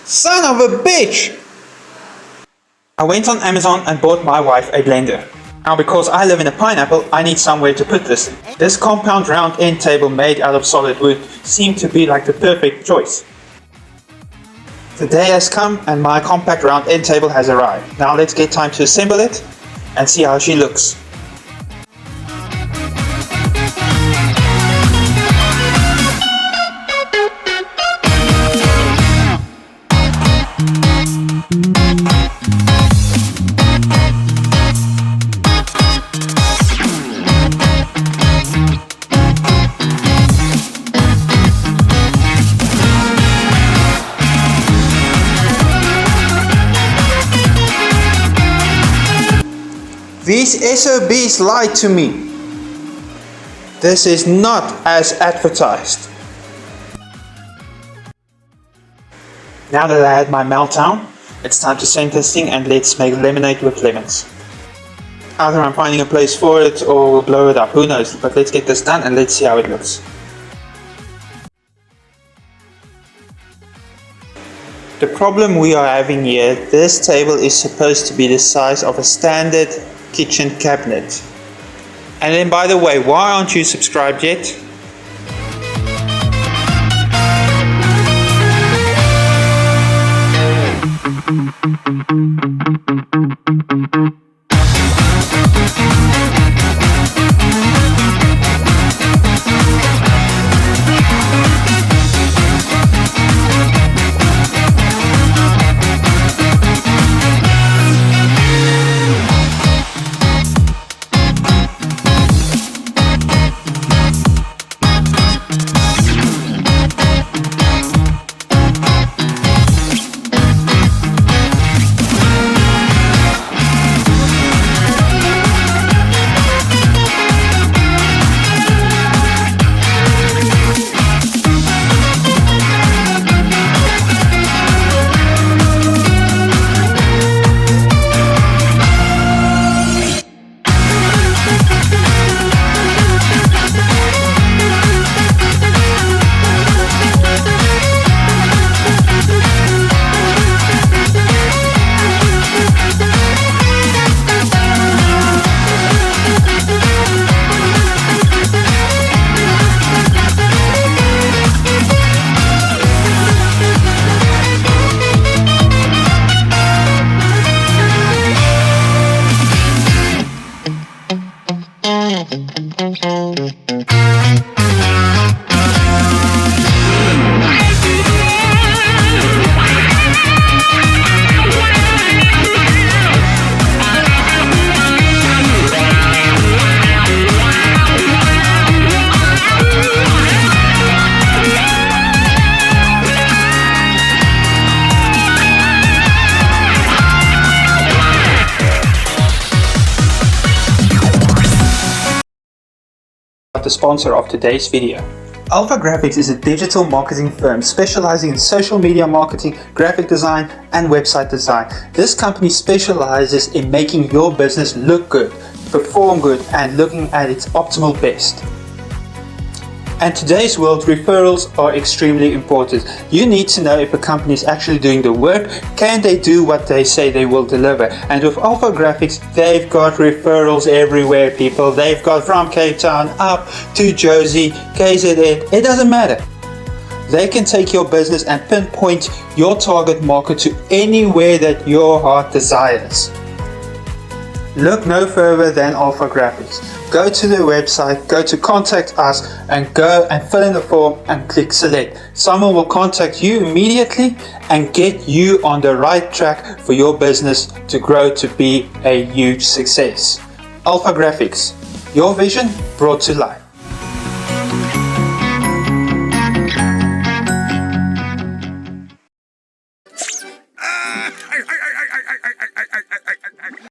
Son of a bitch! I went on Amazon and bought my wife a blender. Now because I live in a pineapple, I need somewhere to put this. This compound round end table made out of solid wood seemed to be like the perfect choice. The day has come and my compact round end table has arrived. Now let's get time to assemble it and see how she looks. These SOBs lied to me. This is not as advertised. Now that I had my meltdown, it's time to send this thing and let's make lemonade with lemons. Either I'm finding a place for it or we'll blow it up, who knows, but let's get this done and let's see how it looks. The problem we are having here, this table is supposed to be the size of a standard kitchen cabinet. And then by the way, why aren't you subscribed yet? The sponsor of today's video. Alpha Graphics is a digital marketing firm specializing in social media marketing, graphic design, and website design. This company specializes in making your business look good, perform good, and looking at its optimal best. And today's world, referrals are extremely important. You need to know if a company is actually doing the work. Can they do what they say they will deliver? And with Alpha Graphics, they've got referrals everywhere, people. They've got from Cape Town up to Jozi, KZN, it doesn't matter. They can take your business and pinpoint your target market to anywhere that your heart desires. Look no further than Alpha Graphics. Go to their website, go to contact us, and go and fill in the form and click select. Someone will contact you immediately and get you on the right track for your business to grow to be a huge success. Alpha Graphics, your vision brought to life.